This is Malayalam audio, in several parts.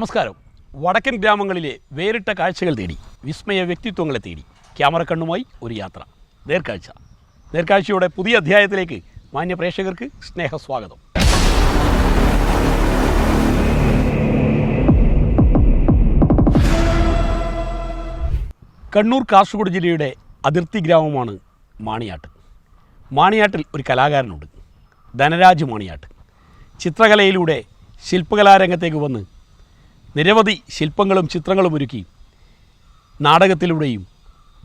നമസ്കാരം. വടക്കൻ ഗ്രാമങ്ങളിലെ വേറിട്ട കാഴ്ചകൾ തേടി, വിസ്മയ വ്യക്തിത്വങ്ങളെ തേടി ക്യാമറ കണ്ണുമായി ഒരു യാത്ര. നേർക്കാഴ്ചയുടെ പുതിയ അധ്യായത്തിലേക്ക് മാന്യ പ്രേക്ഷകർക്ക് സ്നേഹസ്വാഗതം. കണ്ണൂർ കാസർഗോഡ് ജില്ലയുടെ അതിർത്തി ഗ്രാമമാണ് മാണിയാട്ട്. മാണിയാട്ടിൽ ഒരു കലാകാരനുണ്ട്, ധനരാജ് മാണിയാട്ട്. ചിത്രകലയിലൂടെ ശില്പകലാരംഗത്തേക്ക് വന്ന് നിരവധി ശില്പങ്ങളും ചിത്രങ്ങളും ഒരുക്കി നാടകത്തിലൂടെയും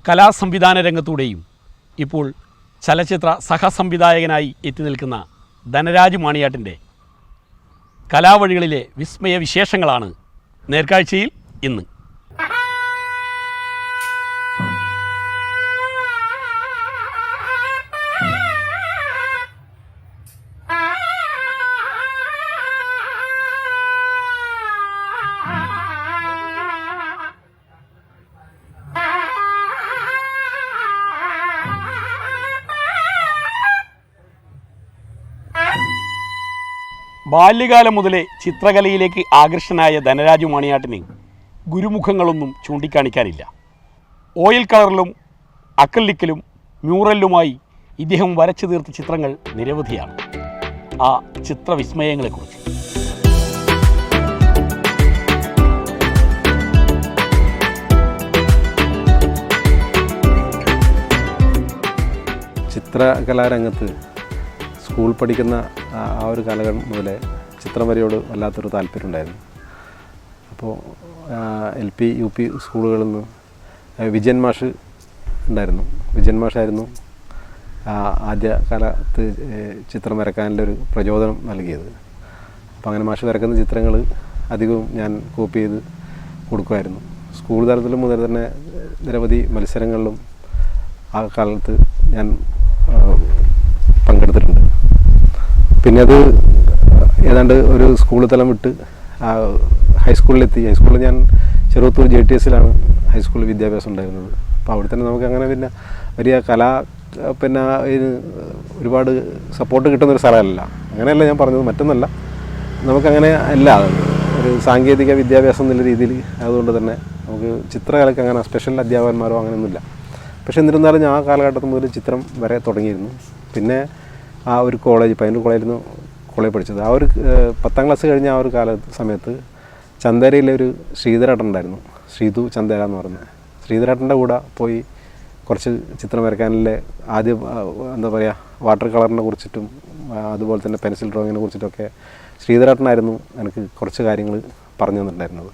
കലാസംവിധാന രംഗത്തൂടെയും ഇപ്പോൾ ചലച്ചിത്ര സഹസംവിധായകനായി എത്തി നിൽക്കുന്ന ധനരാജ് മാണിയാട്ടിൻ്റെ കലാവഴികളിലെ വിസ്മയ വിശേഷങ്ങളാണ് നേർക്കാഴ്ചയിൽ ഇന്ന്. ബാല്യകാലം മുതലേ ചിത്രകലയിലേക്ക് ആകർഷനായ ധനരാജ് മാണിയാട്ടിന് ഗുരുമുഖങ്ങളൊന്നും ചൂണ്ടിക്കാണിക്കാനില്ല. ഓയിൽ കളറിലും അക്രിലിക്കിലും മ്യൂറലിലുമായി ഇദ്ദേഹം വരച്ചു തീർത്ത ചിത്രങ്ങൾ നിരവധിയാണ്. ആ ചിത്രവിസ്മയങ്ങളെക്കുറിച്ച് ചിത്രകലാരംഗത്ത് സ്കൂൾ പഠിക്കുന്ന ആ ഒരു കാലഘട്ടം മുതലേ ചിത്രം വരയോട് വല്ലാത്തൊരു താല്പര്യമുണ്ടായിരുന്നു. അപ്പോൾ LP UP സ്കൂളുകളിൽ നിന്ന് വിജയൻ മാഷ് ഉണ്ടായിരുന്നു. വിജയൻ മാഷായിരുന്നു ആദ്യ കാലത്ത് ചിത്രം വരക്കാനുള്ളൊരു പ്രചോദനം നൽകിയത്. അപ്പോൾ അങ്ങനെ മാഷ് വരക്കുന്ന ചിത്രങ്ങൾ അധികവും ഞാൻ കോപ്പി ചെയ്ത് കൊടുക്കുമായിരുന്നു. സ്കൂൾ തലത്തിൽ മുതൽ തന്നെ നിരവധി മത്സരങ്ങളിലും ആ കാലത്ത് ഞാൻ പങ്കെടുത്തിട്ടുണ്ട്. പിന്നെ അത് ഏതാണ്ട് ഒരു സ്കൂൾ തലം വിട്ട് ഹൈസ്കൂളിലെത്തി. ഹൈസ്കൂളിൽ ഞാൻ ചെറുവത്തൂർ JTSലാണ് ഹൈസ്കൂൾ വിദ്യാഭ്യാസം ഉണ്ടായിരുന്നത്. അപ്പോൾ അവിടെ തന്നെ നമുക്ക് അങ്ങനെ പിന്നെ വലിയ പിന്നെ ഒരുപാട് സപ്പോർട്ട് കിട്ടുന്നൊരു സ്ഥലമല്ല. അങ്ങനെയല്ല ഞാൻ പറഞ്ഞത്, മറ്റൊന്നല്ല, നമുക്കങ്ങനെ അല്ല ഒരു സാങ്കേതിക വിദ്യാഭ്യാസം എന്നുള്ള രീതിയിൽ. അതുകൊണ്ട് തന്നെ നമുക്ക് ചിത്രകലയ്ക്ക് അങ്ങനെ സ്പെഷ്യൽ അധ്യാപകന്മാരോ അങ്ങനെയൊന്നുമില്ല. പക്ഷേ എന്നിരുന്നാലും ഞാൻ ആ കാലഘട്ടത്തിൽ മുതൽ ചിത്രം വരെ തുടങ്ങിയിരുന്നു. പിന്നെ ആ ഒരു പയ്യന്നൂർ കോളേജിൽ പഠിച്ചത്. ആ ഒരു 10ാം ക്ലാസ് കഴിഞ്ഞ ആ ഒരു സമയത്ത് ചന്ദേരയിലെ ഒരു ശ്രീധരേട്ടൻ ഉണ്ടായിരുന്നു, ശ്രീതു ചന്ദേര എന്ന് പറയുന്നത്. ശ്രീധരേട്ടൻ്റെ കൂടെ പോയി കുറച്ച് ചിത്രം വരയ്ക്കാനുള്ള ആദ്യം എന്താ പറയുക, വാട്ടർ കളറിനെ കുറിച്ചിട്ടും അതുപോലെ തന്നെ പെൻസിൽ ഡ്രോയിങ്ങിനെ കുറിച്ചിട്ടൊക്കെ ശ്രീധരേട്ടനായിരുന്നു എനിക്ക് കുറച്ച് കാര്യങ്ങൾ പറഞ്ഞു തന്നിട്ടുണ്ടായിരുന്നത്.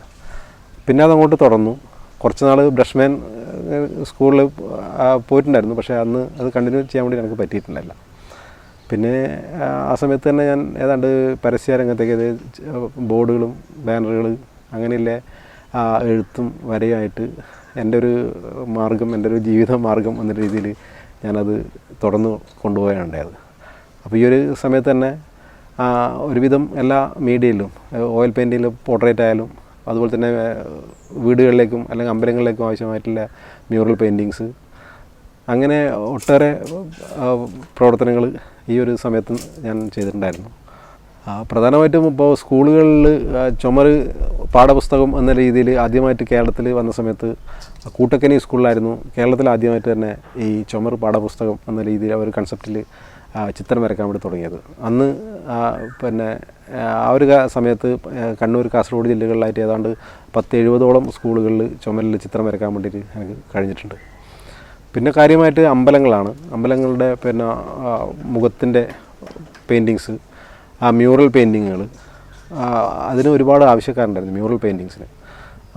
പിന്നെ അതങ്ങോട്ട് തുടർന്നു. കുറച്ച് നാൾ ബ്രഷ്മാൻ സ്കൂളിൽ പോയിട്ടുണ്ടായിരുന്നു. പക്ഷേ അന്ന് അത് കണ്ടിന്യൂ ചെയ്യാൻ വേണ്ടി എനിക്ക് പറ്റിയിട്ടുണ്ടായില്ല. പിന്നെ ആ സമയത്ത് തന്നെ ഞാൻ ഏതാണ്ട് പരസ്യ രംഗത്തേക്ക് ബോർഡുകളും ബാനറുകൾ അങ്ങനെയുള്ള എഴുത്തും വരയായിട്ട് എൻ്റെ ഒരു മാർഗം, എൻ്റെ ഒരു ജീവിത മാർഗം എന്ന രീതിയിൽ ഞാനത് തുടർന്ന് കൊണ്ടുപോയാണ് ഉണ്ടായത്. അപ്പോൾ ഈ ഒരു സമയത്ത് തന്നെ ഒരുവിധം എല്ലാ മീഡിയയിലും, ഓയിൽ പെയിൻറ്റിലും പോർട്രേറ്റ് ആയാലും അതുപോലെ തന്നെ വീടുകളിലേക്കും അല്ലെങ്കിൽ അമ്പലങ്ങളിലേക്കും ആവശ്യമായിട്ടുള്ള മ്യൂറൽ പെയിൻറ്റിങ്സ്, അങ്ങനെ ഒട്ടേറെ പ്രവർത്തനങ്ങൾ ഈ ഒരു സമയത്ത് ഞാൻ ചെയ്തിട്ടുണ്ടായിരുന്നു. പ്രധാനമായിട്ടും ഇപ്പോൾ സ്കൂളുകളിൽ ചുമര് പാഠപുസ്തകം എന്ന രീതിയിൽ ആദ്യമായിട്ട് കേരളത്തിൽ വന്ന സമയത്ത് കൂട്ടക്കനി സ്കൂളിലായിരുന്നു കേരളത്തിൽ ആദ്യമായിട്ട് തന്നെ ഈ ചുമർ പാഠപുസ്തകം എന്ന രീതിയിൽ ഒരു കൺസെപ്റ്റിൽ ചിത്രം വരയ്ക്കാൻ വേണ്ടി തുടങ്ങിയത്. അന്ന് പിന്നെ ആ ഒരു സമയത്ത് കണ്ണൂർ കാസർഗോഡ് ജില്ലകളിലായിട്ട് ഏതാണ്ട് 70-ഓളം സ്കൂളുകളിൽ ചുമരിൽ ചിത്രം വരയ്ക്കാൻ വേണ്ടിയിട്ട് എനിക്ക് കഴിഞ്ഞിട്ടുണ്ട്. പിന്നെ കാര്യമായിട്ട് അമ്പലങ്ങളുടെ പിന്നെ മുഖത്തിൻ്റെ പെയിൻറ്റിങ്സ്, മ്യൂറൽ പെയിൻറ്റിങ്ങുകൾ, അതിന് ഒരുപാട് ആവശ്യക്കാരുണ്ടായിരുന്നു മ്യൂറൽ പെയിൻറ്റിങ്സിന്.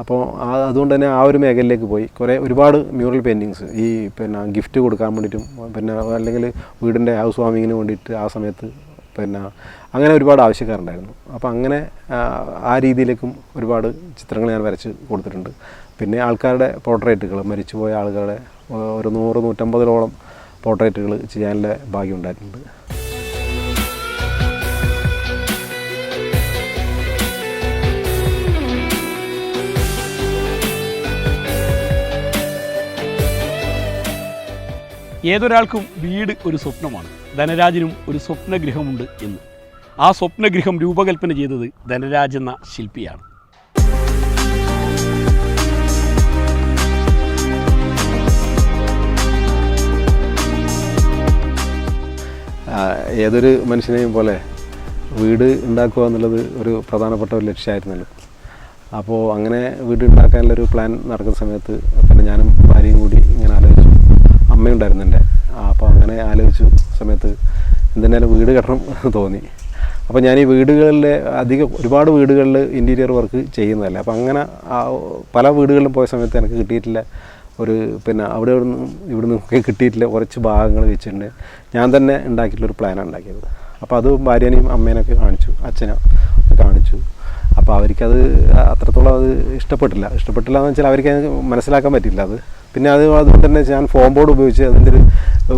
അപ്പോൾ അതുകൊണ്ട് തന്നെ ആ ഒരു മേഖലയിലേക്ക് പോയി ഒരുപാട് മ്യൂറൽ പെയിൻറ്റിങ്സ് ഈ പിന്നെ ഗിഫ്റ്റ് കൊടുക്കാൻ വേണ്ടിയിട്ടും പിന്നെ അല്ലെങ്കിൽ വീടിൻ്റെ ഹൗസ് വാമിങ്ങിന് വേണ്ടിയിട്ട് ആ സമയത്ത് പിന്നെ അങ്ങനെ ഒരുപാട് ആവശ്യക്കാരുണ്ടായിരുന്നു. അപ്പോൾ അങ്ങനെ ആ രീതിയിലേക്കും ഒരുപാട് ചിത്രങ്ങൾ ഞാൻ വരച്ച് കൊടുത്തിട്ടുണ്ട്. പിന്നെ ആൾക്കാരുടെ പോർട്രേറ്റുകൾ, മരിച്ചുപോയ ആളുകളുടെ ഒരു 100-150ഓളം പോർട്രേറ്റുകൾ ചെയ്യാനുള്ള ഭാഗ്യം ഉണ്ടായിട്ടുണ്ട്. ഏതൊരാൾക്കും വീട് ഒരു സ്വപ്നമാണ്. ധനരാജിനും ഒരു സ്വപ്നഗൃഹമുണ്ട് എന്ന്. ആ സ്വപ്നഗൃഹം രൂപകൽപ്പന ചെയ്തത് ധനരാജ് എന്ന ശില്പിയാണ്. ഏതൊരു മനുഷ്യനെയും പോലെ വീട് ഉണ്ടാക്കുക എന്നുള്ളത് ഒരു പ്രധാനപ്പെട്ട ഒരു ലക്ഷ്യമായിരുന്നല്ലോ. അപ്പോൾ അങ്ങനെ വീട് ഉണ്ടാക്കാനുള്ളൊരു പ്ലാൻ നടക്കുന്ന സമയത്ത് പിന്നെ ഞാനും ഭാര്യയും കൂടി ഇങ്ങനെ ആലോചിച്ചു. അമ്മയുണ്ടായിരുന്നു എൻ്റെ. അപ്പോൾ അങ്ങനെ ആലോചിച്ചു സമയത്ത് എന്തിനാലും വീട് കെട്ടണം തോന്നി. അപ്പോൾ ഞാൻ ഈ വീടുകളിലെ ഒരുപാട് വീടുകളിൽ ഇൻറ്റീരിയർ വർക്ക് ചെയ്യുന്നതല്ല. അപ്പോൾ അങ്ങനെ പല വീടുകളിലും പോയ സമയത്ത് എനിക്ക് കിട്ടിയിട്ടില്ല പിന്നെ അവിടെ ഇവിടുന്ന് ഒക്കെ കിട്ടിയിട്ടില്ല കുറച്ച് ഭാഗങ്ങൾ വെച്ചിട്ടുണ്ട്. ഞാൻ തന്നെ ഉണ്ടാക്കിയിട്ടുള്ളൊരു പ്ലാനാണ് ഉണ്ടാക്കിയത്. അപ്പോൾ അത് ഭാര്യനെയും അമ്മേനൊക്കെ കാണിച്ചു, അച്ഛനെ കാണിച്ചു. അപ്പോൾ അവർക്കത് അത്രത്തോളം അത് ഇഷ്ടപ്പെട്ടില്ല എന്ന് വെച്ചാൽ അവർക്ക് മനസ്സിലാക്കാൻ പറ്റില്ല അത്. പിന്നെ അതുകൊണ്ട് തന്നെ ഞാൻ ഫോം ബോർഡ് ഉപയോഗിച്ച് അതിൻ്റെ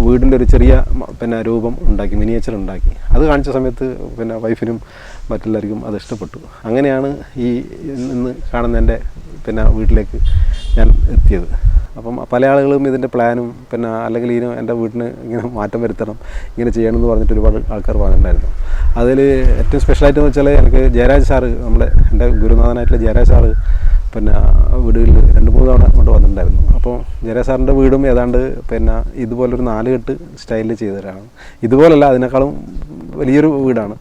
വീടിൻ്റെ ഒരു ചെറിയ പിന്നെ രൂപം ഉണ്ടാക്കി, മിനിയേച്ചർ ഉണ്ടാക്കി. അത് കാണിച്ച സമയത്ത് പിന്നെ വൈഫിനും മറ്റുള്ളവർക്കും അത് ഇഷ്ടപ്പെട്ടു. അങ്ങനെയാണ് ഈ ഇന്ന് കാണുന്ന എൻ്റെ പിന്നെ വീട്ടിലേക്ക് ഞാൻ എത്തിയത്. അപ്പം പല ആളുകളും ഇതിൻ്റെ പ്ലാനും പിന്നെ അല്ലെങ്കിൽ എൻ്റെ വീടിന് ഇങ്ങനെ മാറ്റം വരുത്തണം, ഇങ്ങനെ ചെയ്യണമെന്ന് പറഞ്ഞിട്ട് ഒരുപാട് ആൾക്കാർ പറഞ്ഞിട്ടുണ്ടായിരുന്നു. അതിൽ ഏറ്റവും സ്പെഷ്യലായിട്ടെന്ന് വെച്ചാൽ എനിക്ക് ജയരാജ് സാറ്, എൻ്റെ ഗുരുനാഥനായിട്ടുള്ള ജയരാജ് സാറ് പിന്നെ വീടുകളിൽ 2-3 തവണ കൊണ്ട് വന്നിട്ടുണ്ടായിരുന്നു. അപ്പോൾ ജയരാജ് സാറിൻ്റെ വീടും ഏതാണ്ട് പിന്നെ ഇതുപോലൊരു 4 കെട്ട് സ്റ്റൈലിൽ ചെയ്തതാണ്. ഇതുപോലല്ല, അതിനേക്കാളും വലിയൊരു വീടാണ്.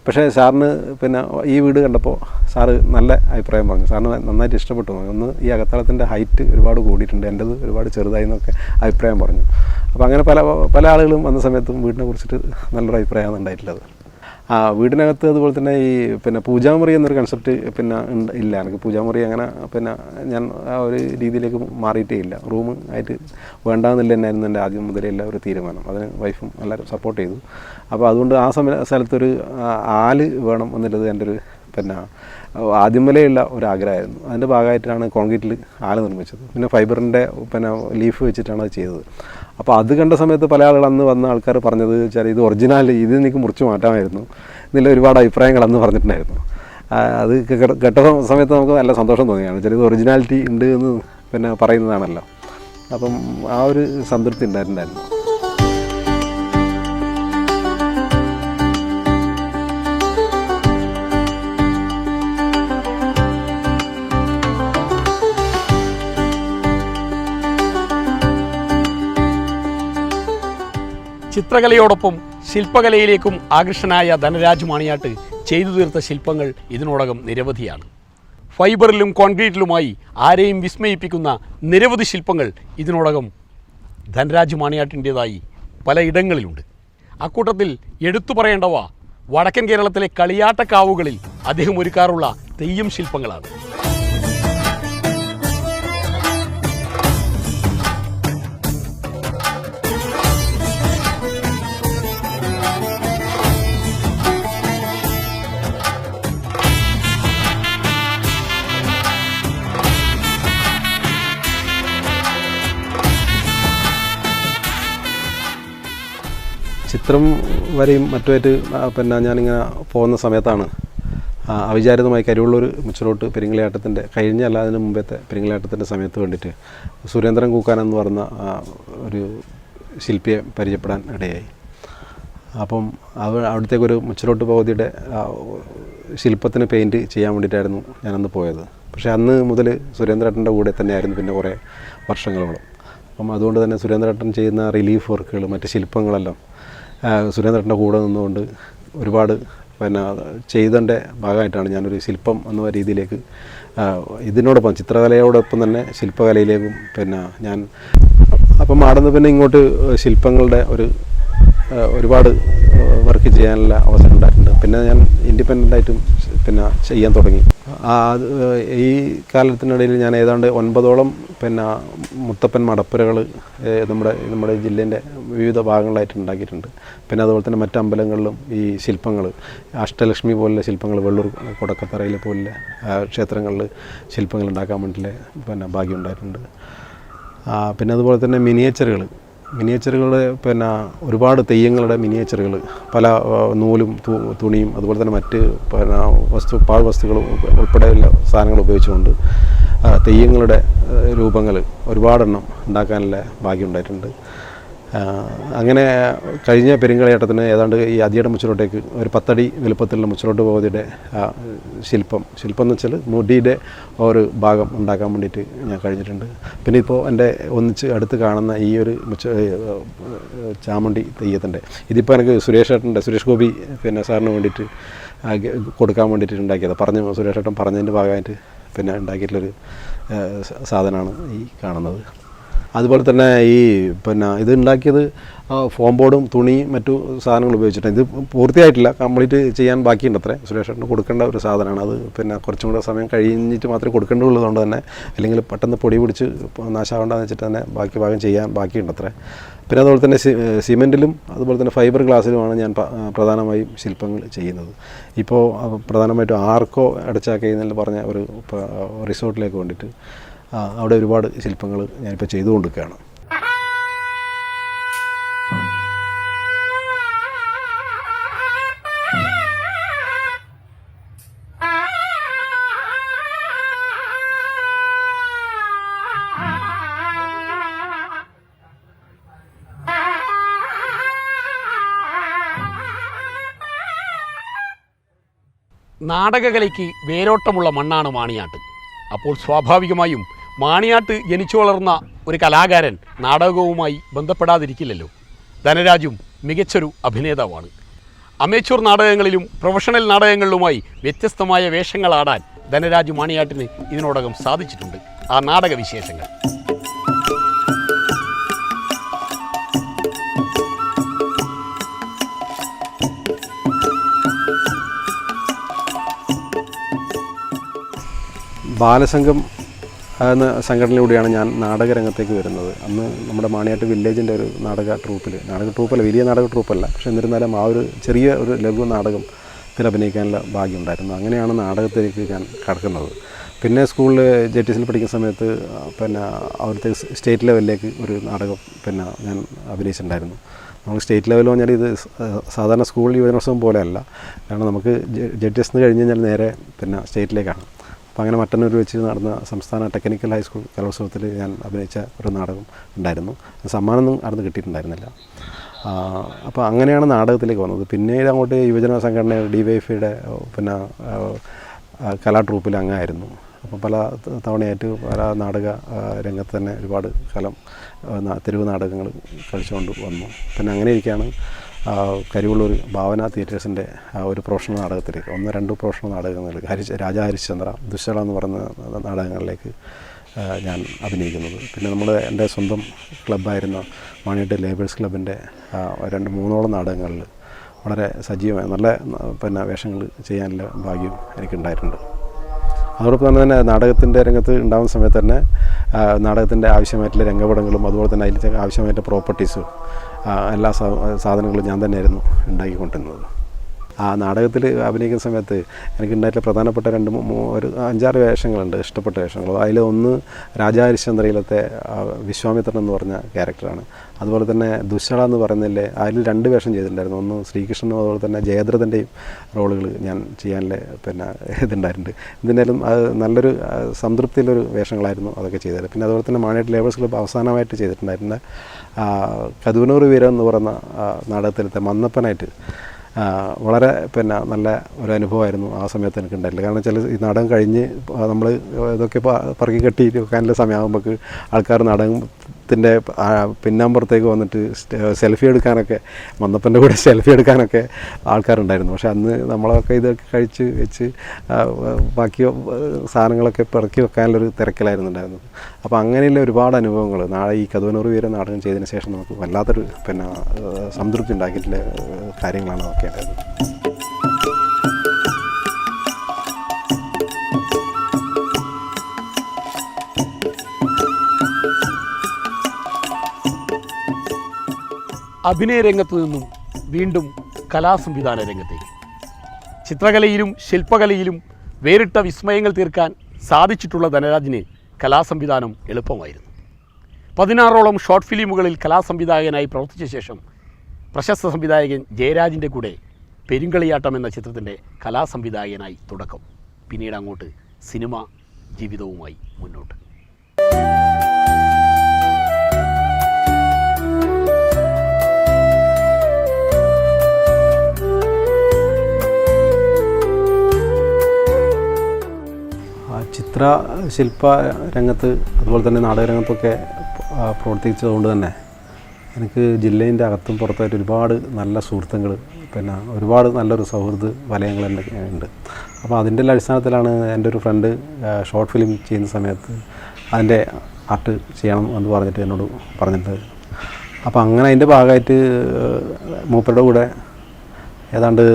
പക്ഷേ സാറിന് പിന്നെ ഈ വീട് കണ്ടപ്പോൾ സാറ് നല്ല അഭിപ്രായം പറഞ്ഞു. സാറിന് നന്നായിട്ട് ഇഷ്ടപ്പെട്ടു. ഒന്ന് ഈ അകത്തളത്തിൻ്റെ ഹൈറ്റ് ഒരുപാട് കൂടിയിട്ടുണ്ട്, എൻ്റെത് ഒരുപാട് ചെറുതായി എന്നൊക്കെ അഭിപ്രായം പറഞ്ഞു. അപ്പോൾ അങ്ങനെ പല ആളുകളും വന്ന സമയത്തും വീടിനെ കുറിച്ചിട്ട് നല്ലൊരു അഭിപ്രായമാണ് ഉണ്ടായിട്ടുള്ളത്. വീടിനകത്ത് അതുപോലെ തന്നെ ഈ പിന്നെ പൂജാമുറി എന്നൊരു കൺസെപ്റ്റ് പിന്നെ ഇല്ല. എനിക്ക് പൂജാമുറി അങ്ങനെ പിന്നെ ഞാൻ ആ ഒരു രീതിയിലേക്ക് മാറിയിട്ടേ ഇല്ല. റൂം ആയിട്ട് വേണ്ടാന്നില്ല എന്നായിരുന്നു എൻ്റെ ആദ്യം മുതലേ എല്ലാ ഒരു തീരുമാനം. അതിന് വൈഫും എല്ലാവരും സപ്പോർട്ട് ചെയ്തു. അപ്പോൾ അതുകൊണ്ട് ആ സ്ഥലത്തൊരു ആല് വേണം എന്നുള്ളത് എൻ്റെ ഒരു പിന്നെ ആദ്യം മുതലേയുള്ള ഒരു ആഗ്രഹമായിരുന്നു. അതിൻ്റെ ഭാഗമായിട്ടാണ് കോൺക്രീറ്റിൽ ആല് നിർമ്മിച്ചത്. പിന്നെ ഫൈബറിൻ്റെ പിന്നെ ലീഫ് വെച്ചിട്ടാണ് അത് ചെയ്തത്. അപ്പോൾ അത് കണ്ട സമയത്ത് പല ആളുകൾ അന്ന് വന്ന ആൾക്കാർ പറഞ്ഞത് വെച്ചാൽ ഇത് ഒറിജിനൽ, ഇത് എനിക്ക് മുറിച്ച് മാറ്റാമായിരുന്നു എന്നുള്ള ഒരുപാട് അഭിപ്രായങ്ങൾ അന്ന് പറഞ്ഞിട്ടുണ്ടായിരുന്നു. അത് കേട്ട സമയത്ത് നമുക്ക് നല്ല സന്തോഷം തോന്നിയാണ്. വെച്ചാൽ ഇത് ഒറിജിനാലിറ്റി ഉണ്ട് എന്ന് പിന്നെ പറയുന്നതാണല്ലോ. അപ്പം ആ ഒരു സംതൃപ്തി ഉണ്ടായിട്ടുണ്ടായിരുന്നു. ചിത്രകലയോടൊപ്പം ശില്പകലയിലേക്കും ആകർഷനായ ധനരാജ് മാണിയാട്ട് ചെയ്തു തീർത്ത ശില്പങ്ങൾ ഇതിനോടകം നിരവധിയാണ്. ഫൈബറിലും കോൺക്രീറ്റിലുമായി ആരെയും വിസ്മയിപ്പിക്കുന്ന നിരവധി ശില്പങ്ങൾ ഇതിനോടകം ധനരാജ് മാണിയാട്ടിൻ്റേതായി പലയിടങ്ങളിലുണ്ട്. അക്കൂട്ടത്തിൽ എടുത്തു പറയേണ്ടവ വടക്കൻ കേരളത്തിലെ കളിയാട്ടക്കാവുകളിൽ അദ്ദേഹം ഒരുക്കാറുള്ള തെയ്യം ശില്പങ്ങളാണ്. ചിത്രം വരെയും മറ്റുമായിട്ട് പിന്നെ ഞാനിങ്ങനെ പോകുന്ന സമയത്താണ് അവിചാരിതമായി കരിവള്ളൂർ മുച്ചിലോട്ട് പെരിങ്ങലിയാട്ടത്തിൻ്റെ കഴിഞ്ഞല്ല അതിന് മുമ്പത്തെ പെരിങ്ങലിയാട്ടത്തിൻ്റെ സമയത്ത് വേണ്ടിയിട്ട് സുരേന്ദ്രൻ കൂക്കാൻ എന്ന് പറഞ്ഞ ഒരു ശില്പിയെ പരിചയപ്പെടാൻ ഇടയായി. അപ്പം അവിടത്തേക്കൊരു മുച്ചിലോട്ട് ഭഗവതിയുടെ ശില്പത്തിന് പെയിൻറ്റ് ചെയ്യാൻ വേണ്ടിയിട്ടായിരുന്നു ഞാനന്ന് പോയത്. പക്ഷേ അന്ന് മുതൽ സുരേന്ദ്രേട്ടൻ്റെ കൂടെ തന്നെയായിരുന്നു പിന്നെ കുറേ വർഷങ്ങളോളം. അപ്പം അതുകൊണ്ട് തന്നെ സുരേന്ദ്രേട്ടൻ ചെയ്യുന്ന റിലീഫ് വർക്കുകൾ മറ്റ് ശില്പങ്ങളെല്ലാം സുരേന്ദ്രേട്ടൻ്റെ കൂടെ നിന്നുകൊണ്ട് ഒരുപാട് പിന്നെ ചെയ്തതിൻ്റെ ഭാഗമായിട്ടാണ് ഞാനൊരു ശില്പം എന്ന രീതിയിലേക്ക് ഇതിനോടൊപ്പം ചിത്രകലയോടൊപ്പം തന്നെ ശില്പകലയിലേക്കും പിന്നെ ഞാൻ അപ്പം ആടുന്ന് പിന്നെ ഇങ്ങോട്ട് ശില്പങ്ങളുടെ ഒരുപാട് വർക്ക് ചെയ്യാനുള്ള അവസരം ഉണ്ടായിട്ടുണ്ട്. പിന്നെ ഞാൻ ഇൻഡിപെൻഡൻ്റായിട്ടും പിന്നെ ചെയ്യാൻ തുടങ്ങി. ഈ കാലത്തിനിടയിൽ ഞാൻ ഏതാണ്ട് 9ഓളം പിന്നെ മുത്തപ്പൻ മടപ്പുരകൾ നമ്മുടെ ജില്ലേൻ്റെ വിവിധ ഭാഗങ്ങളായിട്ട് ഉണ്ടാക്കിയിട്ടുണ്ട്. പിന്നെ അതുപോലെ തന്നെ മറ്റ് അമ്പലങ്ങളിലും ഈ ശില്പങ്ങൾ അഷ്ടലക്ഷ്മി പോലുള്ള ശില്പങ്ങൾ വെള്ളൂർ കൊടക്കത്തറയിലെ പോലുള്ള ക്ഷേത്രങ്ങളിൽ ശില്പങ്ങൾ ഉണ്ടാക്കാൻ വേണ്ടിയിട്ടുള്ള പിന്നെ ഭാഗ്യം ഉണ്ടായിട്ടുണ്ട്. പിന്നെ അതുപോലെ തന്നെ മിനിയേച്ചറുകളുടെ പിന്നെ ഒരുപാട് തെയ്യങ്ങളുടെ മിനിയേച്ചറുകൾ പല നൂലും തുണിയും അതുപോലെ തന്നെ മറ്റ് പിന്നെ പാഴ്വസ്തുക്കളും ഉൾപ്പെടെയുള്ള സാധനങ്ങൾ ഉപയോഗിച്ചുകൊണ്ട് തെയ്യങ്ങളുടെ രൂപങ്ങൾ ഒരുപാടെണ്ണം ഉണ്ടാക്കാനുള്ള ഭാഗ്യം ഉണ്ടായിട്ടുണ്ട്. അങ്ങനെ കഴിഞ്ഞ പെരുങ്കളിയാട്ടത്തിന് ഏതാണ്ട് ഈ അതിയുടെ മുച്ചിലോട്ടേക്ക് ഒരു 10 അടി വലുപ്പത്തിലുള്ള മുച്ചിലോട്ട് ഭഗവതിയുടെ ശില്പം എന്ന് വെച്ചാൽ മുടിയുടെ ഒരു ഭാഗം ഉണ്ടാക്കാൻ വേണ്ടിയിട്ട് ഞാൻ കഴിഞ്ഞിട്ടുണ്ട്. പിന്നെ ഇപ്പോൾ എൻ്റെ ഒന്നിച്ച് അടുത്ത് കാണുന്ന ഈ ഒരു ചാമുണ്ടി തെയ്യത്തിൻ്റെ ഇതിപ്പോൾ എനിക്ക് സുരേഷ് ഗോപി പിന്നെ സാറിന് വേണ്ടിയിട്ട് കൊടുക്കാൻ വേണ്ടിയിട്ട് ഉണ്ടാക്കിയത് സുരേഷ് ഏട്ടൻ പറഞ്ഞതിൻ്റെ ഭാഗമായിട്ട് പിന്നെ ഉണ്ടാക്കിയിട്ടുള്ളൊരു സാധനമാണ് ഈ കാണുന്നത്. അതുപോലെ തന്നെ ഈ പിന്നെ ഇത് ഉണ്ടാക്കിയത് ഫോം ബോർഡും തുണിയും മറ്റു സാധനങ്ങൾ ഉപയോഗിച്ചിട്ടാണ്. ഇത് പൂർത്തിയായിട്ടില്ല, കംപ്ലീറ്റ് ചെയ്യാൻ ബാക്കിയുണ്ട്. അത്രേ സുരേഷേട്ടന് കൊടുക്കേണ്ട ഒരു സാധനമാണ് അത്. പിന്നെ കുറച്ചും കൂടെ സമയം കഴിഞ്ഞിട്ട് മാത്രമേ കൊടുക്കേണ്ടതുള്ളതുകൊണ്ട് തന്നെ, അല്ലെങ്കിൽ പെട്ടെന്ന് പൊടി പിടിച്ച് നാശമാവേണ്ടെന്ന് വെച്ചിട്ട് തന്നെ ബാക്കി ഭാഗം ചെയ്യാൻ ബാക്കിയുണ്ട് അത്രേ. പിന്നെ അതുപോലെ തന്നെ സിമെൻറ്റിലും അതുപോലെ തന്നെ ഫൈബർ ഗ്ലാസ്സിലുമാണ് ഞാൻ പ്രധാനമായും ശില്പങ്ങൾ ചെയ്യുന്നത്. ഇപ്പോൾ പ്രധാനമായിട്ടും ആർക്കോ അടച്ചാക്കയെന്ന് പറഞ്ഞ ഒരു റിസോർട്ടിലേക്ക് വേണ്ടിയിട്ട് അവിടെ ഒരുപാട് ശില്പങ്ങൾ ഞാനിപ്പോൾ ചെയ്തുകൊണ്ടിരിക്കുകയാണ്. നാടകകലയ്ക്ക് വേരോട്ടമുള്ള മണ്ണാണ് മാണിയാട്ട്. അപ്പോൾ സ്വാഭാവികമായും മാണിയാട്ട് ജനിച്ചു വളർന്ന ഒരു കലാകാരൻ നാടകവുമായി ബന്ധപ്പെടാതിരിക്കില്ലല്ലോ. ധനരാജും മികച്ചൊരു അഭിനേതാവാണ്. അമേച്വർ നാടകങ്ങളിലും പ്രൊഫഷണൽ നാടകങ്ങളിലുമായി വ്യത്യസ്തമായ വേഷങ്ങളാടാൻ ധനരാജ് മാണിയാട്ടിന് ഇതിനോടകം സാധിച്ചിട്ടുണ്ട്. ആ നാടക വിശേഷങ്ങൾ. ബാലസംഘം എന്ന സംഘടനയിലൂടെയാണ് ഞാൻ നാടകരംഗത്തേക്ക് വരുന്നത്. അന്ന് നമ്മുടെ മാണിയാട്ട് വില്ലേജിൻ്റെ ഒരു നാടക ട്രൂപ്പല്ല, വലിയ നാടക ട്രൂപ്പല്ല, പക്ഷെ എന്നിരുന്നാലും ആ ഒരു ചെറിയ ഒരു ലഘു നാടകത്തിൽ അഭിനയിക്കാനുള്ള ഭാഗ്യം ഉണ്ടായിരുന്നു. അങ്ങനെയാണ് നാടകത്തിലേക്ക് ഞാൻ കടക്കുന്നത്. പിന്നെ സ്കൂളിൽ JTSൽ പഠിക്കുന്ന സമയത്ത് പിന്നെ അവിടുത്തെ സ്റ്റേറ്റ് ലെവലിലേക്ക് ഒരു നാടകം പിന്നെ ഞാൻ അഭിനയിച്ചിട്ടുണ്ടായിരുന്നു. നമുക്ക് സ്റ്റേറ്റ് ലെവലിൽ പറഞ്ഞാൽ ഇത് സാധാരണ സ്കൂൾ യുവജനോത്സവം പോലെയല്ല. കാരണം നമുക്ക് JTS കഴിഞ്ഞ് കഴിഞ്ഞാൽ നേരെ പിന്നെ സ്റ്റേറ്റിലേക്കാണ്. അപ്പോൾ അങ്ങനെ മട്ടന്നൂർ വെച്ച് നടന്ന സംസ്ഥാന ടെക്നിക്കൽ ഹൈസ്കൂൾ കലോത്സവത്തിൽ ഞാൻ അഭിനയിച്ച ഒരു നാടകം ഉണ്ടായിരുന്നു. സമ്മാനമൊന്നും അവിടുന്ന് കിട്ടിയിട്ടുണ്ടായിരുന്നില്ല. അപ്പോൾ അങ്ങനെയാണ് നാടകത്തിലേക്ക് വന്നത്. പിന്നീട് അങ്ങോട്ട് യുവജന സംഘടന DYFIയുടെ പിന്നെ കലാ ട്രൂപ്പിൽ അംഗമായിരുന്നു. അപ്പോൾ പല തവണയായിട്ട് പല നാടക രംഗത്ത് തന്നെ ഒരുപാട് കാലം തെരുവ് നാടകങ്ങൾ കളിച്ചുകൊണ്ട് വന്നു. പിന്നെ അങ്ങനെ ഇരിക്കുകയാണ് കരിവള്ളൂർ ഭാവന തിയേറ്റേഴ്സിൻ്റെ ഒരു പ്രൊഫഷണൽ നാടകത്തിലേക്ക് 1-2 പ്രൊഫഷണൽ നാടകങ്ങളിലേക്ക് രാജാ ഹരിശ്ചന്ദ്ര, ദുശ്ശള എന്ന് പറയുന്ന നാടകങ്ങളിലേക്ക് ഞാൻ അഭിനയിക്കുന്നത്. പിന്നെ എൻ്റെ സ്വന്തം ക്ലബ്ബായിരുന്ന മാണിയാട്ട് ലേബേഴ്സ് ക്ലബിൻ്റെ 2-3 നാടകങ്ങളിൽ വളരെ സജീവമായി നല്ല പിന്നെ വേഷങ്ങൾ ചെയ്യാനുള്ള ഭാഗ്യം എനിക്കുണ്ടായിട്ടുണ്ട്. അതോടൊപ്പം തന്നെ നാടകത്തിൻ്റെ രംഗത്ത് ഉണ്ടാകുന്ന സമയത്ത് തന്നെ നാടകത്തിൻ്റെ ആവശ്യമായിട്ടുള്ള രംഗപടങ്ങളും അതുപോലെ തന്നെ അതിൽ ആവശ്യമായിട്ടുള്ള പ്രോപ്പർട്ടീസും എല്ലാ സാധനങ്ങളും ഞാൻ തന്നെയായിരുന്നു ഉണ്ടാക്കിക്കൊണ്ടിരുന്നത്. ആ നാടകത്തിൽ അഭിനയിക്കുന്ന സമയത്ത് എനിക്കുണ്ടായിട്ടുള്ള പ്രധാനപ്പെട്ട 5-6 വേഷങ്ങളുണ്ട്, ഇഷ്ടപ്പെട്ട വേഷങ്ങൾ. അതിലൊന്ന് രാജാ ഹരിശ്ചന്ദ്രയിലത്തെ വിശ്വാമിത്രൻ എന്ന് പറഞ്ഞ ക്യാരക്ടറാണ്. അതുപോലെ തന്നെ ദുശ്ശള എന്ന് പറയുന്നില്ലേ, അതിൽ 2 വേഷം ചെയ്തിട്ടുണ്ടായിരുന്നു. ഒന്ന് ശ്രീകൃഷ്ണനും അതുപോലെ തന്നെ ജയദ്രഥൻ്റെയും റോളുകൾ ഞാൻ ചെയ്യാനുള്ള പിന്നെ ഇതുണ്ടായിട്ടുണ്ട്. എന്തായാലും അത് നല്ലൊരു സംതൃപ്തിയിലൊരു വേഷങ്ങളായിരുന്നു അതൊക്കെ ചെയ്തത്. പിന്നെ അതുപോലെ തന്നെ മാണിയാട്ട് ലേബേഴ്സ് ക്ലബ്ബ് അവസാനമായിട്ട് ചെയ്തിട്ടുണ്ടായിരുന്ന കതുവനൂർ വീരൻ എന്ന് പറയുന്ന നാടകത്തിലത്തെ മന്നപ്പനായിട്ട് വളരെ പിന്നെ നല്ല ഒരു അനുഭവമായിരുന്നു ആ സമയത്ത് എനിക്ക് ഉണ്ടായിട്ടില്ല. കാരണം വെച്ചാൽ ഈ നാടകം കഴിഞ്ഞ് നമ്മൾ ഇതൊക്കെ പറക്കി കെട്ടി വെക്കാനുള്ള സമയമാകുമ്പോൾ ആൾക്കാർ നാടകത്തിൻ്റെ പിന്നാമ്പുറത്തേക്ക് വന്നിട്ട് സെൽഫി എടുക്കാനൊക്കെ, മന്നപ്പൻ്റെ കൂടെ സെൽഫി എടുക്കാനൊക്കെ ആൾക്കാരുണ്ടായിരുന്നു. പക്ഷെ അന്ന് നമ്മളൊക്കെ ഇതൊക്കെ കഴിച്ച് വെച്ച് ബാക്കി സാധനങ്ങളൊക്കെ പിറക്കി വെക്കാനുള്ളൊരു തിരക്കിലായിരുന്നു ഉണ്ടായിരുന്നത്. അപ്പോൾ അങ്ങനെയുള്ള ഒരുപാട് അനുഭവങ്ങൾ ഈ കതുവനൂർ വീരൻ നാടകം ചെയ്തതിന് ശേഷം നമുക്ക് വല്ലാത്തൊരു പിന്നെ സംതൃപ്തി ഉണ്ടാക്കിയിട്ടുള്ള കാര്യങ്ങളാണ് അതൊക്കെ ഉണ്ടായിരുന്നത്. അഭിനയ രംഗത്ത് നിന്നും വീണ്ടും കലാസംവിധാന രംഗത്തേക്ക്. ചിത്രകലയിലും ശില്പകലയിലും വേറിട്ട വിസ്മയങ്ങൾ തീർക്കാൻ സാധിച്ചിട്ടുള്ള ധനരാജിന് കലാസംവിധാനം എളുപ്പമായിരുന്നു. 16ഓളം ഷോർട്ട് ഫിലിമുകളിൽ കലാസംവിധായകനായി പ്രവർത്തിച്ച ശേഷം പ്രശസ്ത സംവിധായകൻ ജയരാജിൻ്റെ കൂടെ പെരുങ്കളിയാട്ടം എന്ന ചിത്രത്തിൻ്റെ കലാസംവിധായകനായി തുടക്കം. പിന്നീട് അങ്ങോട്ട് സിനിമ ജീവിതവുമായി മുന്നോട്ട്. ചിത്രശില്പ രംഗത്ത് അതുപോലെ തന്നെ നാടകരംഗത്തൊക്കെ പ്രവർത്തിച്ചതുകൊണ്ട് തന്നെ എനിക്ക് ജില്ലേൻ്റെ അകത്തും പുറത്തായിട്ട് ഒരുപാട് നല്ല സുഹൃത്തുക്കൾ, പിന്നെ ഒരുപാട് നല്ലൊരു സൗഹൃദ വലയങ്ങൾ തന്നെ ഉണ്ട്. അപ്പോൾ അതിൻ്റെ അടിസ്ഥാനത്തിലാണ് എൻ്റെ ഒരു ഫ്രണ്ട് ഷോർട്ട് ഫിലിം ചെയ്യുന്ന സമയത്ത് അതിൻ്റെ ആർട്ട് ചെയ്യണം എന്ന് പറഞ്ഞിട്ട് എന്നോട് പറഞ്ഞിട്ട്, അപ്പോൾ അങ്ങനെ അതിൻ്റെ ഭാഗമായിട്ട് മൂപ്പരുടെ കൂടെ ഏതാണ്ട്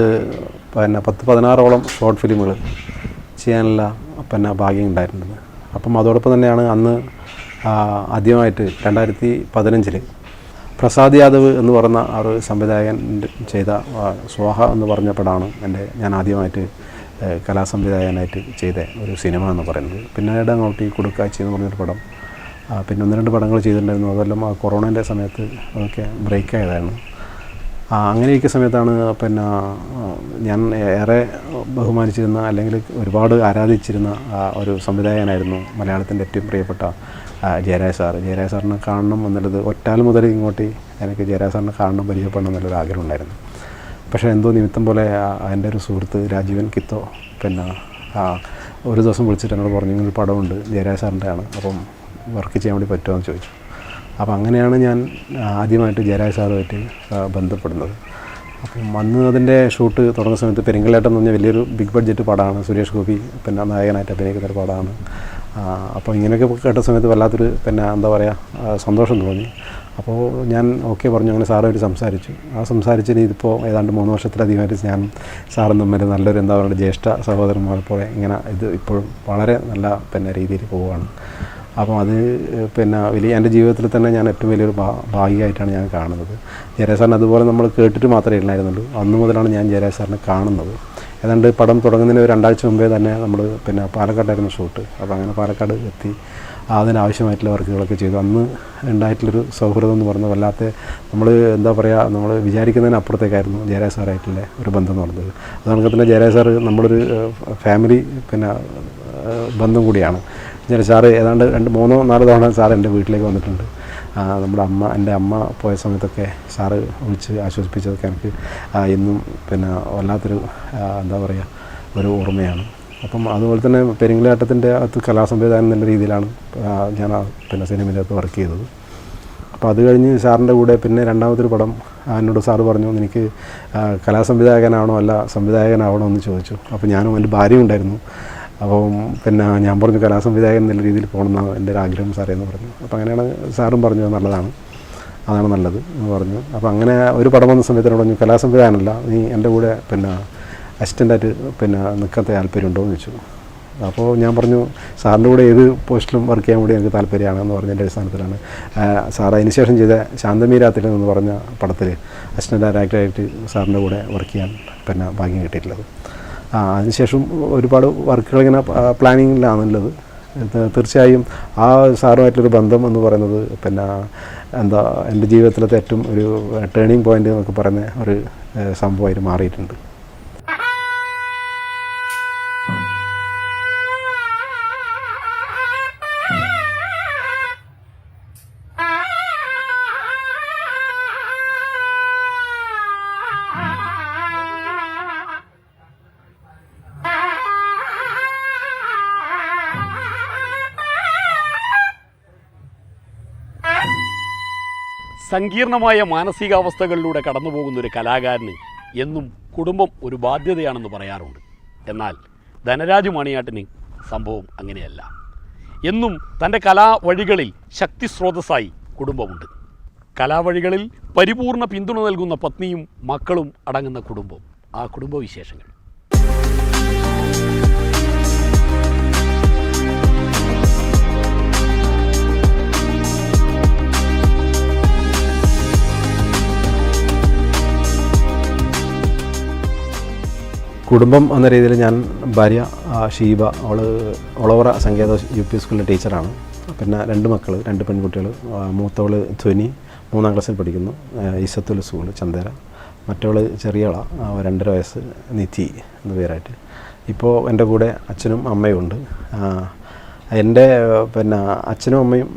പിന്നെ 10-16ഓളം ഷോർട്ട് ഫിലിമുകൾ ചെയ്യാനുള്ള പിന്നെ ഭാഗ്യം ഉണ്ടായിട്ടുണ്ട്. അപ്പം അതോടൊപ്പം തന്നെയാണ് അന്ന് ആദ്യമായിട്ട് 2015 പ്രസാദ് യാദവ് എന്ന് പറഞ്ഞ ആ ഒരു സംവിധായകൻ ചെയ്ത സ്വാഹ എന്ന് പറഞ്ഞ പടമാണ് ഞാൻ ആദ്യമായിട്ട് കലാസംവിധായകനായിട്ട് ചെയ്ത ഒരു സിനിമ എന്ന് പറയുന്നത്. പിന്നീട് അങ്ങോട്ട് ഈ കൊടുക്കാഴ്ച എന്ന് പറഞ്ഞൊരു പടം, പിന്നെ 1-2 പടങ്ങൾ ചെയ്തിട്ടുണ്ടായിരുന്നു. അതെല്ലാം ആ കൊറോണേൻ്റെ സമയത്ത് അതൊക്കെ ബ്രേക്ക് ആയതായിരുന്നു. അങ്ങനെയൊക്കെ സമയത്താണ് പിന്നെ ഞാൻ ഏറെ ബഹുമാനിച്ചിരുന്ന അല്ലെങ്കിൽ ഒരുപാട് ആരാധിച്ചിരുന്ന ഒരു സംവിധായകനായിരുന്നു മലയാളത്തിൻ്റെ ഏറ്റവും പ്രിയപ്പെട്ട ജയരാജ് സാറിനെ കാണണം എന്നുള്ളത് ഒറ്റാൽ മുതൽ ഇങ്ങോട്ട് എനിക്ക് ജയരാജ് സാറിനെ കാണണം, പരിചയപ്പെടണം എന്നുള്ളൊരു ആഗ്രഹം ഉണ്ടായിരുന്നു. പക്ഷേ എന്തോ നിമിത്തം പോലെ എൻ്റെ ഒരു സുഹൃത്ത് രാജീവൻ കിത്തോ പിന്നെ ഒരു ദിവസം വിളിച്ചിട്ട് എന്നോട് പറഞ്ഞു, ഇങ്ങനെ ഒരു പടമുണ്ട് ജയരാജ് സാറിൻ്റെ ആണ്, അപ്പം വർക്ക് ചെയ്യാൻ വേണ്ടി പറ്റുമോ എന്ന് ചോദിച്ചു. അപ്പോൾ അങ്ങനെയാണ് ഞാൻ ആദ്യമായിട്ട് ജയരാജ് സാറുമായിട്ട് ബന്ധപ്പെടുന്നത്. അപ്പം അന്ന് അതിൻ്റെ ഷൂട്ട് തുടങ്ങുന്ന സമയത്ത് പെരിങ്കലേട്ടൻ എന്ന് പറഞ്ഞാൽ വലിയൊരു ബിഗ് ബഡ്ജറ്റ് പടമാണ്, സുരേഷ് ഗോപി പിന്നെ നായകനായിട്ട് അഭിനയിക്കുന്ന ഒരു പടമാണ്. അപ്പോൾ ഇങ്ങനെയൊക്കെ കേട്ട സമയത്ത് വല്ലാത്തൊരു പിന്നെ എന്താ പറയുക സന്തോഷം തോന്നി. അപ്പോൾ ഞാൻ ഓക്കെ പറഞ്ഞു, അങ്ങനെ സാറുമായിട്ട് സംസാരിച്ചു. സംസാരിച്ചതിന് ഇതിപ്പോൾ ഏതാണ്ട് 3 വർഷത്തിലധികമായിട്ട് ഞാൻ സാറും തമ്മിൽ നല്ലൊരു എന്താ പറയുക ജ്യേഷ്ഠ സഹോദരന്മാരെ പോലെ ഇങ്ങനെ ഇത് ഇപ്പോഴും വളരെ നല്ല പിന്നെ രീതിയിൽ പോവുകയാണ്. അപ്പം അത് പിന്നെ എൻ്റെ ജീവിതത്തിൽ തന്നെ ഞാൻ ഏറ്റവും വലിയൊരു ഭാഗ്യമായിട്ടാണ് ഞാൻ കാണുന്നത്. ജയരാജ് സാറിന് അതുപോലെ നമ്മൾ കേട്ടിട്ട് മാത്രമേ ഉണ്ടായിരുന്നുള്ളൂ. അന്ന് മുതലാണ് ഞാൻ ജയരാജ് സാറിനെ കാണുന്നത്. ഏതാണ്ട് പടം തുടങ്ങുന്നതിന് 2 ആഴ്ച മുമ്പേ തന്നെ നമ്മൾ പിന്നെ പാലക്കാട്ടായിരുന്നു ഷൂട്ട്. അപ്പോൾ അങ്ങനെ പാലക്കാട് എത്തി അതിനാവശ്യമായിട്ടുള്ള വർക്കുകളൊക്കെ ചെയ്തു. അന്ന് ഉണ്ടായിട്ടുള്ളൊരു സൗഹൃദം എന്ന് പറഞ്ഞാൽ വല്ലാത്ത നമ്മൾ എന്താ പറയുക, നമ്മൾ വിചാരിക്കുന്നതിന് അപ്പുറത്തേക്കായിരുന്നു ജയരാജ് സാറായിട്ടുള്ള ഒരു ബന്ധം എന്ന് പറഞ്ഞത്. അതുകൊണ്ട് തന്നെ ജയരാജ് സാറ് നമ്മളൊരു ഫാമിലി പിന്നെ ബന്ധം കൂടിയാണ്. സാറ് ഏതാണ്ട് 3-4 തവണ സാർ എൻ്റെ വീട്ടിലേക്ക് വന്നിട്ടുണ്ട്. എൻ്റെ അമ്മ പോയ സമയത്തൊക്കെ സാറ് വിളിച്ച് ആശ്വസിപ്പിച്ചതൊക്കെ എനിക്ക് ഇന്നും പിന്നെ വല്ലാത്തൊരു എന്താ പറയുക ഒരു ഓർമ്മയാണ്. അപ്പം അതുപോലെ തന്നെ പെരിങ്ങലാട്ടത്തിൻ്റെ അകത്ത് കലാസംവിധാനം എന്നുള്ള രീതിയിലാണ് ഞാൻ പിന്നെ സിനിമയുടെ അകത്ത് വർക്ക് ചെയ്തത്. അപ്പോൾ അത് കഴിഞ്ഞ് സാറിൻ്റെ കൂടെ പിന്നെ രണ്ടാമതൊരു പടം എന്നോട് സാറ് പറഞ്ഞു, എനിക്ക് കലാസംവിധായകനാണോ അല്ല സംവിധായകനാവണോ എന്ന് ചോദിച്ചു. അപ്പോൾ ഞാനും എൻ്റെ ഭാര്യയും ഉണ്ടായിരുന്നു. അപ്പം പിന്നെ ഞാൻ പറഞ്ഞു കലാസംവിധായകൻ എന്നുള്ള രീതിയിൽ പോകണമെന്നാണ് എൻ്റെ ഒരു ആഗ്രഹം സാറേ എന്ന് പറഞ്ഞു. അപ്പോൾ അങ്ങനെയാണ് സാറും പറഞ്ഞു നല്ലതാണ്, അതാണ് നല്ലത് എന്ന് പറഞ്ഞു. അപ്പോൾ അങ്ങനെ ഒരു പടം വന്ന സമയത്ത് എന്നോട് പറഞ്ഞു, കലാസംവിധായകനല്ല, നീ എൻ്റെ കൂടെ പിന്നെ അസിസ്റ്റൻ്റായിട്ട് പിന്നെ നിൽക്കാൻ താല്പര്യമുണ്ടോ എന്ന് ചോദിച്ചു. അപ്പോൾ ഞാൻ പറഞ്ഞു സാറിൻ്റെ കൂടെ ഏത് പോസ്റ്റിലും വർക്ക് ചെയ്യാൻ വേണ്ടി എനിക്ക് താല്പര്യമാണെന്ന് പറഞ്ഞതിൻ്റെ അടിസ്ഥാനത്തിലാണ് സാർ അതിന് ശേഷം ചെയ്ത ശാന്തമീരാത്തിൽ എന്ന് പറഞ്ഞ പടത്തിൽ അസിസ്റ്റൻ്റ് ഡയറക്ടറായിട്ട് സാറിൻ്റെ കൂടെ വർക്ക് ചെയ്യാൻ പിന്നെ ഭാഗ്യം കിട്ടിയിട്ടുള്ളത്. അതിനുശേഷം ഒരുപാട് വർക്കുകൾ ഇങ്ങനെ പ്ലാനിങ്ങിലാണുള്ളത്. തീർച്ചയായും ആ സാറുമായിട്ടൊരു ബന്ധം എന്ന് പറയുന്നത് പിന്നെ എന്താ എൻ്റെ ജീവിതത്തിലത്തെ ഏറ്റവും ഒരു ടേണിംഗ് പോയിൻ്റ് എന്നൊക്കെ പറയുന്ന ഒരു സംഭവമായിട്ട് മാറിയിട്ടുണ്ട്. സങ്കീർണമായ മാനസികാവസ്ഥകളിലൂടെ കടന്നുപോകുന്ന ഒരു കലാകാരന് എന്നും കുടുംബം ഒരു ബാധ്യതയാണെന്ന് പറയാറുണ്ട്. എന്നാൽ ധനരാജ് മണിയാട്ടിന് സംഭവം അങ്ങനെയല്ല. എന്നും തൻ്റെ കലാവഴികളിൽ ശക്തി സ്രോതസ്സായി കുടുംബമുണ്ട്. കലാവഴികളിൽ പരിപൂർണ പിന്തുണ നൽകുന്ന പത്നിയും മക്കളും അടങ്ങുന്ന കുടുംബം. ആ കുടുംബവിശേഷങ്ങൾ. കുടുംബം എന്ന രീതിയിൽ ഞാൻ ഭാര്യ ഷീബ, ഒളവറ സംഗീത UP സ്കൂളിലെ ടീച്ചറാണ്. പിന്നെ 2 മക്കൾ, 2 പെൺകുട്ടികൾ. മൂത്തവൾ ധ്വനി 3-ാം ക്ലാസ്സിൽ പഠിക്കുന്നു, ഈസത്തുൽ സ്കൂൾ ചന്തേര. മറ്റവൾ ചെറിയവള 2.5 വയസ്സ്, നിധി എന്ന പേരായിട്ട്. ഇപ്പോൾ എൻ്റെ കൂടെ അച്ഛനും അമ്മയും ഉണ്ട്. എൻ്റെ പിന്നെ അച്ഛനും അമ്മയും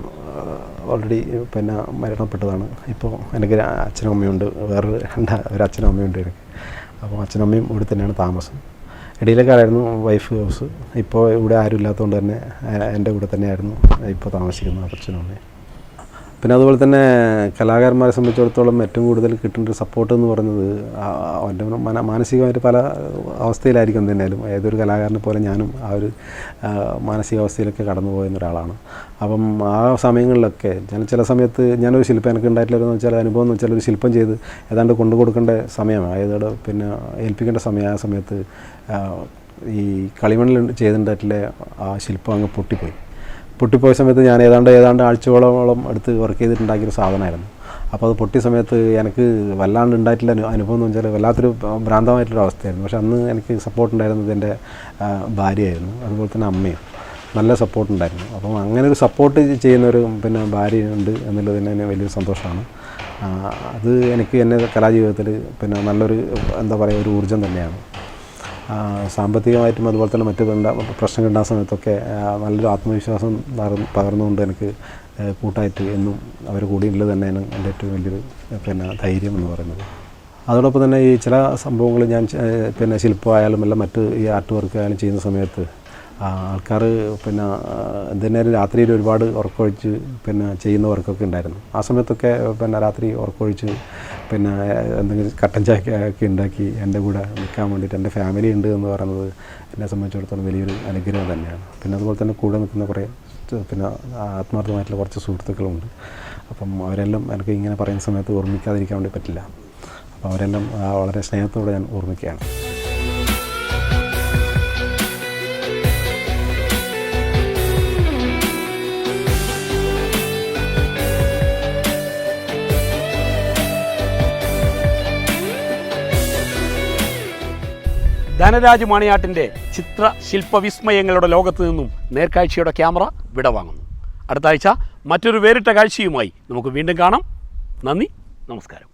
ഓൾറെഡി പിന്നെ മരണപ്പെട്ടതാണ്. ഇപ്പോൾ എനിക്ക് അച്ഛനും അമ്മയുണ്ട്, വേറൊരു അച്ഛനും അമ്മയുണ്ട് എനിക്ക്. അപ്പോൾ അച്ഛനും അമ്മയും ഇവിടെ തന്നെയാണ് താമസം. ഇടയിലേക്കാരായിരുന്നു വൈഫ് ഹൗസ്. ഇപ്പോൾ ഇവിടെ ആരും ഇല്ലാത്തതുകൊണ്ട് തന്നെ എൻ്റെ കൂടെ തന്നെയായിരുന്നു ഇപ്പോൾ താമസിക്കുന്നത് അച്ഛനും അമ്മയും. പിന്നെ അതുപോലെ തന്നെ കലാകാരന്മാരെ സംബന്ധിച്ചിടത്തോളം ഏറ്റവും കൂടുതൽ കിട്ടേണ്ട ഒരു സപ്പോർട്ട് എന്ന് പറയുന്നത് അവൻ്റെ മാനസികമായിട്ട് പല അവസ്ഥയിലായിരിക്കും തന്നെയാലും. ഏതൊരു കലാകാരനെ പോലെ ഞാനും ആ ഒരു മാനസികാവസ്ഥയിലൊക്കെ കടന്നു പോയിരുന്ന ഒരാളാണ്. അപ്പം ആ സമയങ്ങളിലൊക്കെ ചില സമയത്ത് ഞാനൊരു ശില്പം എനിക്ക് ഉണ്ടായിട്ടുള്ളതെന്ന് വെച്ചാൽ അനുഭവം എന്ന് വെച്ചാൽ ഒരു ശില്പം ചെയ്ത് ഏതാണ്ട് കൊണ്ടു കൊടുക്കേണ്ട സമയമാണ്, ഏതാണ്ട് പിന്നെ ഏൽപ്പിക്കേണ്ട സമയം. ആ സമയത്ത് ഈ കളിമണ്ണിൽ ചെയ്തിട്ടുണ്ടായിട്ടുള്ള ആ ശില്പം അങ്ങ് പൊട്ടിപ്പോയ സമയത്ത് ഞാൻ ഏതാണ്ട് ആഴ്ചകളോളം എടുത്ത് വർക്ക് ചെയ്തിട്ടുണ്ടാക്കിയൊരു സാധനമായിരുന്നു. അപ്പോൾ അത് പൊട്ടിയ സമയത്ത് എനിക്ക് വല്ലാണ്ട് ഉണ്ടായിട്ടുള്ള അനുഭവം എന്ന് വെച്ചാൽ വല്ലാത്തൊരു ഭ്രാന്തമായിട്ടുള്ള അവസ്ഥയായിരുന്നു. പക്ഷെ അന്ന് എനിക്ക് സപ്പോർട്ട് ഉണ്ടായിരുന്നത് എൻ്റെ ഭാര്യയായിരുന്നു, അതുപോലെ തന്നെ അമ്മയും നല്ല സപ്പോർട്ടുണ്ടായിരുന്നു. അപ്പം അങ്ങനെ ഒരു സപ്പോർട്ട് ചെയ്യുന്നൊരു പിന്നെ ഭാര്യയുണ്ട് എന്നുള്ളത് തന്നെ വലിയൊരു സന്തോഷമാണ്. അത് എനിക്ക് എൻ്റെ കലാജീവിതത്തിൽ പിന്നെ നല്ലൊരു എന്താ പറയുക ഒരു ഊർജ്ജം തന്നെയാണ്. സാമ്പത്തികമായിട്ടും അതുപോലെ തന്നെ മറ്റ് പ്രശ്നങ്ങൾ ഉണ്ടാകുന്ന സമയത്തൊക്കെ നല്ലൊരു ആത്മവിശ്വാസം പകർന്നുകൊണ്ട് എനിക്ക് കൂട്ടായിട്ട് എന്നും അവർ കൂടിയുള്ളത് തന്നെയാണ് എൻ്റെ ഏറ്റവും വലിയൊരു പിന്നെ ധൈര്യം എന്ന് പറയുന്നത്. അതോടൊപ്പം തന്നെ ഈ ചില സംഭവങ്ങൾ ഞാൻ പിന്നെ ശില്പമായാലും എല്ലാം മറ്റ് ഈ ആർട്ട് വർക്ക് ആയാലും ചെയ്യുന്ന സമയത്ത് ആൾക്കാർ പിന്നെ എന്തിനായാലും രാത്രിയിൽ ഒരുപാട് ഉറക്കമൊഴിച്ച് പിന്നെ ചെയ്യുന്ന വർക്കൊക്കെ ഉണ്ടായിരുന്നു. ആ സമയത്തൊക്കെ പിന്നെ രാത്രി ഉറക്കമൊഴിച്ച് പിന്നെ എന്തെങ്കിലും കട്ടൻ ചായയൊക്കെ ഉണ്ടാക്കി എൻ്റെ കൂടെ നിൽക്കാൻ വേണ്ടിയിട്ട് എൻ്റെ ഫാമിലി ഉണ്ട് എന്ന് പറയുന്നത് എന്നെ സംബന്ധിച്ചിടത്തോളം വലിയൊരു അനുഗ്രഹം തന്നെയാണ്. പിന്നെ അതുപോലെ തന്നെ കൂടെ നിൽക്കുന്ന കുറേ പിന്നെ ആത്മാർത്ഥമായിട്ടുള്ള കുറച്ച് സുഹൃത്തുക്കളുണ്ട്. അപ്പം അവരെല്ലാം എനിക്ക് ഇങ്ങനെ പറയുന്ന സമയത്ത് ഓർമ്മിക്കാതിരിക്കാൻ വേണ്ടി പറ്റില്ല. അപ്പോൾ അവരെല്ലാം വളരെ സ്നേഹത്തോടെ ഞാൻ ഓർമ്മിക്കുകയാണ്. ധനരാജ് മാണിയാട്ടിൻ്റെ ചിത്ര ശില്പവിസ്മയങ്ങളുടെ ലോകത്ത് നിന്നും നേർക്കാഴ്ചയുടെ ക്യാമറ വിടവാങ്ങുന്നു. അടുത്ത ആഴ്ച മറ്റൊരു വേറിട്ട കാഴ്ചയുമായി നമുക്ക് വീണ്ടും കാണാം. നന്ദി, നമസ്കാരം.